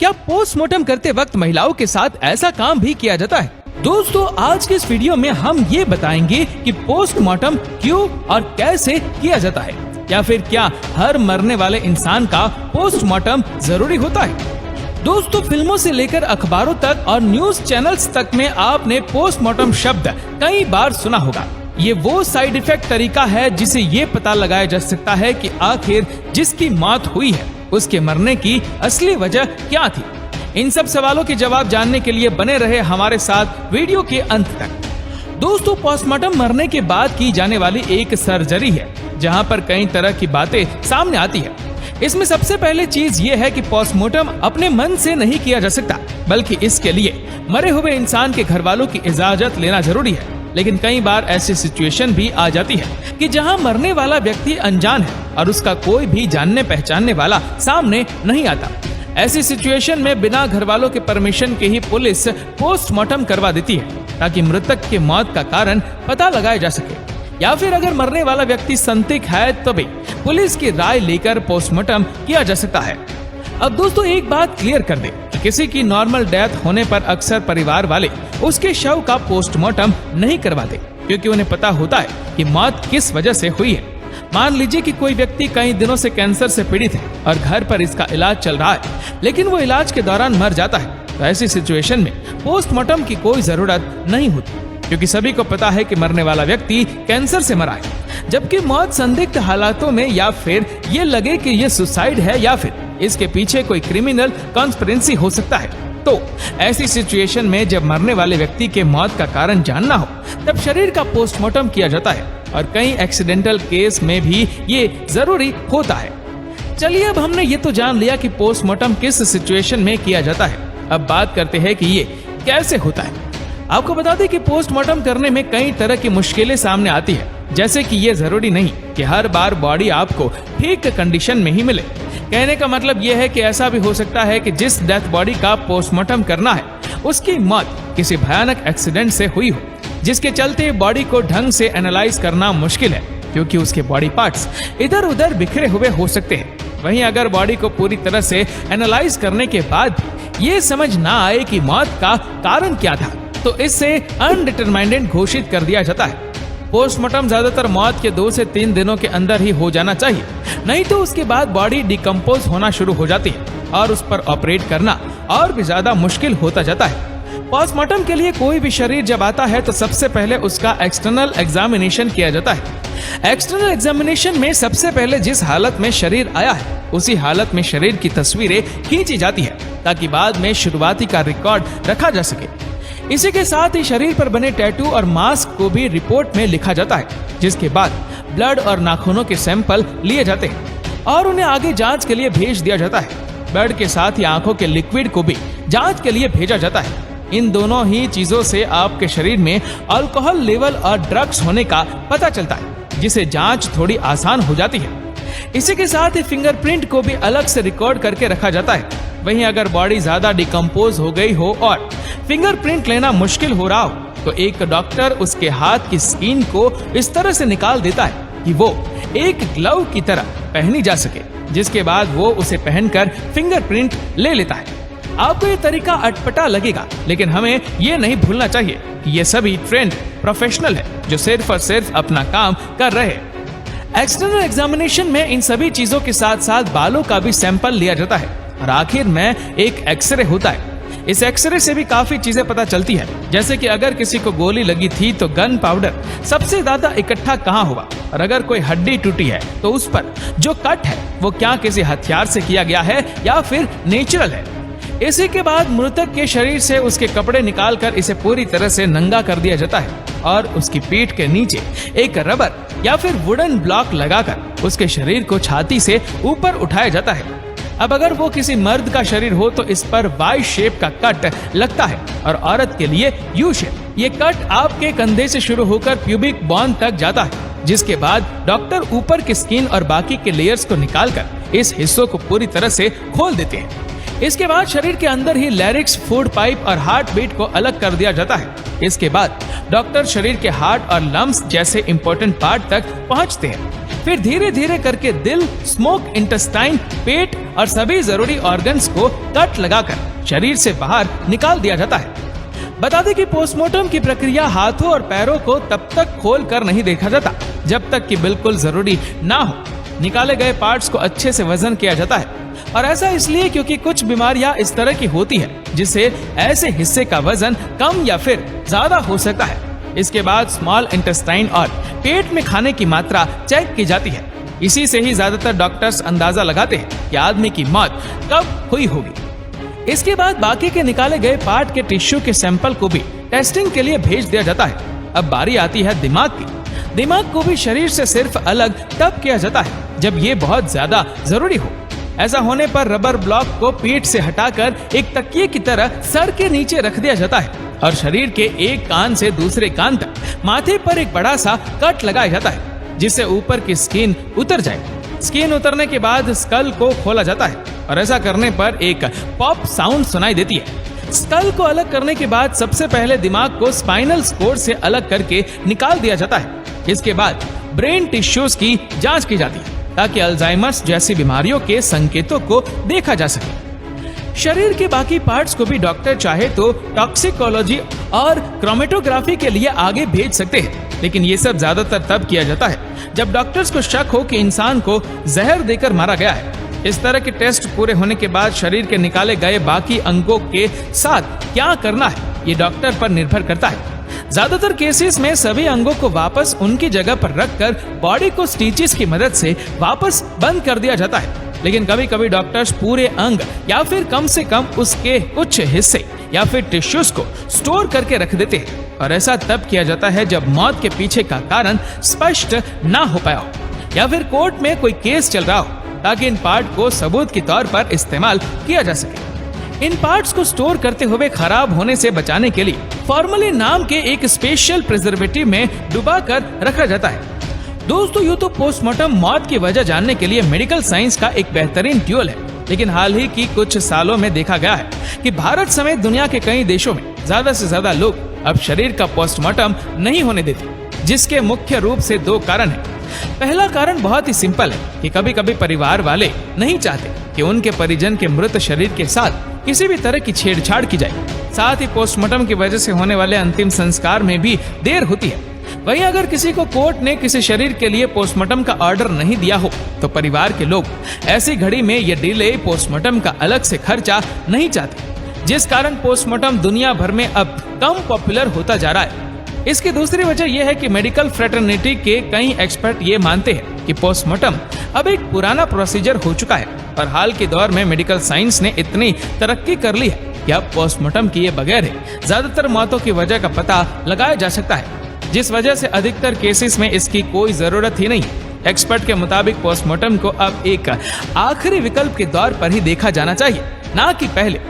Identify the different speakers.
Speaker 1: क्या पोस्टमार्टम करते वक्त महिलाओं के साथ ऐसा काम भी किया जाता है? दोस्तों, आज के इस वीडियो में हम ये बताएंगे कि पोस्टमार्टम क्यों और कैसे किया जाता है, या फिर क्या हर मरने वाले इंसान का पोस्टमार्टम जरूरी होता है। दोस्तों, फिल्मों से लेकर अखबारों तक और न्यूज चैनल्स तक में आपने पोस्टमार्टम शब्द कई बार सुना होगा। ये वो साइड इफेक्ट तरीका है जिसे ये पता लगाया जा सकता है कि आखिर जिसकी मौत हुई है उसके मरने की असली वजह क्या थी। इन सब सवालों के जवाब जानने के लिए बने रहे हमारे साथ वीडियो के अंत तक। दोस्तों, पोस्टमार्टम मरने के बाद की जाने वाली एक सर्जरी है जहां पर कई तरह की बातें सामने आती है। इसमें सबसे पहले चीज ये है कि पोस्टमार्टम अपने मन से नहीं किया जा सकता, बल्कि इसके लिए मरे हुए इंसान के घर वालों की इजाजत लेना जरूरी है। लेकिन कई बार ऐसी सिचुएशन भी आ जाती है कि जहां मरने वाला व्यक्ति अनजान है और उसका कोई भी जानने पहचानने वाला सामने नहीं आता। ऐसी सिचुएशन में बिना घर वालों के परमिशन के ही पुलिस पोस्टमार्टम करवा देती है ताकि मृतक के मौत का कारण पता लगाया जा सके, या फिर अगर मरने वाला व्यक्ति संदिग्ध है तभी पुलिस की राय लेकर पोस्टमार्टम किया जा सकता है। अब दोस्तों, एक बात क्लियर कर दे कि किसी की नॉर्मल डेथ होने पर अक्सर परिवार वाले उसके शव का पोस्टमार्टम नहीं करवाते, क्योंकि उन्हें पता होता है कि मौत किस वजह से हुई है। मान लीजिए कि कोई व्यक्ति कई दिनों से कैंसर से पीड़ित है और घर पर इसका इलाज चल रहा है, लेकिन वो इलाज के दौरान मर जाता है, तो ऐसी सिचुएशन में पोस्टमार्टम की कोई जरूरत नहीं होती, क्योंकि सभी को पता है कि मरने वाला व्यक्ति कैंसर से मरा है। जबकि मौत संदिग्ध हालातों में, या फिर ये लगे कि ये सुसाइड है या फिर इसके पीछे कोई क्रिमिनल कॉन्स्पिरेसी हो सकता है, तो ऐसी सिचुएशन में जब मरने वाले व्यक्ति के मौत का कारण जानना हो तब शरीर का पोस्टमार्टम किया जाता है, और कई एक्सीडेंटल केस में भी ये जरूरी होता है। चलिए, अब हमने ये तो जान लिया कि पोस्टमार्टम किस सिचुएशन में किया जाता है। अब बात करते हैं कि ये कैसे होता है। आपको बता दें कि पोस्टमार्टम करने में कई तरह की मुश्किलें सामने आती है, जैसे कि ये जरूरी नहीं कि हर बार बॉडी आपको ठीक कंडीशन में ही मिले। कहने का मतलब ये है कि ऐसा भी हो सकता है कि जिस डेथ बॉडी का पोस्टमार्टम करना है उसकी मौत किसी भयानक एक्सीडेंट से हुई हो, जिसके चलते बॉडी को ढंग से एनालाइज करना मुश्किल है, क्योंकि उसके बॉडी पार्ट्स इधर उधर बिखरे हुए हो सकते हैं। वहीं अगर बॉडी को पूरी तरह से एनालाइज करने के बाद ये समझ ना आए कि मौत का कारण क्या था, तो इससे अनडिटरमाइंड घोषित कर दिया जाता है। पोस्टमार्टम ज्यादातर मौत के 2 से 3 दिनों के अंदर ही हो जाना चाहिए, नहीं तो उसके बाद बॉडी डिकम्पोज होना शुरू हो जाती है और उस पर ऑपरेट करना और भी ज्यादा मुश्किल होता जाता है। पोस्टमार्टम के लिए कोई भी शरीर जब आता है तो सबसे पहले उसका एक्सटर्नल एग्जामिनेशन किया जाता है। एक्सटर्नल एग्जामिनेशन में सबसे पहले जिस हालत में शरीर आया है उसी हालत में शरीर की तस्वीरें खींची जाती है, ताकि बाद में शुरुआती का रिकॉर्ड रखा जा सके। इसी के साथ ही शरीर पर बने टैटू और मास्क को भी रिपोर्ट में लिखा जाता है, जिसके बाद ब्लड और नाखूनों के सैंपल लिए जाते हैं और उन्हें आगे जांच के लिए भेज दिया जाता है। ब्लड के साथ ही आंखों के लिक्विड को भी जांच के लिए भेजा जाता है। इन दोनों ही चीजों से आपके शरीर में अल्कोहल लेवल और ड्रग्स होने का पता चलता है, जिसे जांच थोड़ी आसान हो जाती है। इसी के साथ ही फिंगरप्रिंट को भी अलग से रिकॉर्ड करके रखा जाता है। वहीं अगर बॉडी ज्यादा डिकम्पोज हो गई हो और फिंगरप्रिंट लेना मुश्किल हो रहा हो, तो एक डॉक्टर उसके हाथ की स्किन को इस तरह से निकाल देता है कि वो एक ग्लव की तरह पहनी जा सके, जिसके बाद वो उसे पहनकर फिंगरप्रिंट ले लेता है। आपको ये तरीका अटपटा लगेगा, लेकिन हमें ये नहीं भूलना चाहिए कि ये सभी ट्रेंड प्रोफेशनल है जो सिर्फ और सिर्फ अपना काम कर रहे हैं। एक्सटर्नल एग्जामिनेशन में इन सभी चीजों के साथ साथ बालों का भी सैंपल लिया जाता है और आखिर में एक एक्सरे होता है। इस एक्सरे से भी काफी चीजें पता चलती है, जैसे कि अगर किसी को गोली लगी थी तो गन पाउडर सबसे ज्यादा इकट्ठा कहाँ हुआ, और अगर कोई हड्डी टूटी है तो उस पर जो कट है वो क्या किसी हथियार से किया गया है या फिर नेचुरल है। इसी के बाद मृतक के शरीर से उसके कपड़े निकालकर इसे पूरी तरह से नंगा कर दिया जाता है और उसकी पीठ के नीचे एक रबर या फिर वुडन ब्लॉक लगाकर उसके शरीर को छाती से ऊपर उठाया जाता है। अब अगर वो किसी मर्द का शरीर हो तो इस पर वाई शेप का कट लगता है और औरत के लिए यू शेप। ये कट आपके कंधे से शुरू होकर प्यूबिक बोन तक जाता है, जिसके बाद डॉक्टर ऊपर की स्किन और बाकी के लेयर्स को निकालकर इस हिस्सों को पूरी तरह से खोल देते हैं। इसके बाद शरीर के अंदर ही लैरिक्स, फूड पाइप और हार्ट बीट को अलग कर दिया जाता है। इसके बाद डॉक्टर शरीर के हार्ट और लंग्स जैसे इंपॉर्टेंट पार्ट तक पहुंचते हैं। फिर धीरे धीरे करके दिल, स्मोक इंटेस्टाइन, पेट और सभी जरूरी ऑर्गन्स को कट लगाकर शरीर से बाहर निकाल दिया जाता है। बता दें कि पोस्टमार्टम की प्रक्रिया हाथों और पैरों को तब तक खोल कर नहीं देखा जाता जब तक कि बिल्कुल जरूरी ना हो। निकाले गए पार्ट्स को अच्छे से वजन किया जाता है, और ऐसा इसलिए क्योंकि कुछ बीमारियां इस तरह की होती है जिससे ऐसे हिस्से का वजन कम या फिर ज्यादा हो सकता है। इसके बाद स्मॉल इंटेस्टाइन और पेट में खाने की मात्रा चेक की जाती है। इसी से ही ज्यादातर डॉक्टर्स अंदाजा लगाते हैं कि आदमी की मौत कब हुई होगी। इसके बाद बाकी के निकाले गए पार्ट के टिश्यू के सैंपल को भी टेस्टिंग के लिए भेज दिया जाता है। अब बारी आती है दिमाग की। दिमाग को भी शरीर से सिर्फ अलग तब किया जाता है जब ये बहुत ज्यादा जरूरी हो। ऐसा होने पर रबर ब्लॉक को पीठ से हटाकर एक तकिए की तरह सर के नीचे रख दिया जाता है और शरीर के एक कान से दूसरे कान तक माथे पर एक बड़ा सा कट लगाया जाता है जिससे ऊपर की स्किन उतर जाए। स्किन उतरने के बाद स्कल को खोला जाता है और ऐसा करने पर एक पॉप साउंड सुनाई देती है। स्कल को अलग करने के बाद सबसे पहले दिमाग को स्पाइनल कोर्ड से अलग करके निकाल दिया जाता है। इसके बाद ब्रेन टिश्यूज की जांच की जाती है ताकि अल्जाइमर्स जैसी बीमारियों के संकेतों को देखा जा सके। शरीर के बाकी पार्ट्स को भी डॉक्टर चाहे तो टॉक्सिकोलॉजी और क्रोमेटोग्राफी के लिए आगे भेज सकते हैं, लेकिन ये सब ज्यादातर तब किया जाता है जब डॉक्टर्स को शक हो कि इंसान को जहर देकर मारा गया है। इस तरह के टेस्ट पूरे होने के बाद शरीर के निकाले गए बाकी अंगों के साथ क्या करना है ये डॉक्टर पर निर्भर करता है। ज्यादातर केसेस में सभी अंगों को वापस उनकी जगह पर रखकर बॉडी को स्टिचेस की मदद से वापस बंद कर दिया जाता है, लेकिन कभी कभी डॉक्टर्स पूरे अंग या फिर कम से कम उसके कुछ हिस्से या फिर टिश्यूज को स्टोर करके रख देते हैं, और ऐसा तब किया जाता है जब मौत के पीछे का कारण स्पष्ट ना हो पाया हो या फिर कोर्ट में कोई केस चल रहा हो, ताकि इन पार्ट को सबूत के तौर पर इस्तेमाल किया जा सके। इन पार्ट्स को स्टोर करते हुए खराब होने से बचाने के लिए फॉर्मलिन नाम के एक स्पेशल प्रिजर्वेटिव में डुबा कर रखा जाता है। दोस्तों, यूं तो पोस्टमार्टम मौत की वजह जानने के लिए मेडिकल साइंस का एक बेहतरीन टूल है, लेकिन हाल ही की कुछ सालों में देखा गया है कि भारत समेत दुनिया के कई देशों में ज्यादा से ज्यादा लोग अब शरीर का पोस्टमार्टम नहीं होने देते, जिसके मुख्य रूप से दो कारण हैं। पहला कारण बहुत ही सिंपल है कि कभी कभी परिवार वाले नहीं चाहते कि उनके परिजन के मृत शरीर के साथ किसी भी तरह की छेड़छाड़ की जाए। साथ ही पोस्टमार्टम की वजह से होने वाले अंतिम संस्कार में भी देर होती है। वहीं अगर किसी को कोर्ट ने किसी शरीर के लिए पोस्टमार्टम का ऑर्डर नहीं दिया हो तो परिवार के लोग ऐसी घड़ी में ये डिले पोस्टमार्टम का अलग से खर्चा नहीं चाहते, जिस कारण पोस्टमार्टम दुनिया भर में अब कम पॉपुलर होता जा रहा है। इसकी दूसरी वजह यह है कि मेडिकल फ्रेटर्निटी के कई एक्सपर्ट ये मानते हैं कि पोस्टमार्टम अब एक पुराना प्रोसीजर हो चुका है, और हाल के दौर में मेडिकल साइंस ने इतनी तरक्की कर ली है कि अब पोस्टमार्टम किए बगैर ही ज्यादातर मौतों की वजह का पता लगाया जा सकता है, जिस वजह से अधिकतर केसेस में इसकी कोई जरूरत ही नहीं है। एक्सपर्ट के मुताबिक पोस्टमार्टम को अब एक आखिरी विकल्प के तौर पर ही देखा जाना चाहिए, ना कि पहले।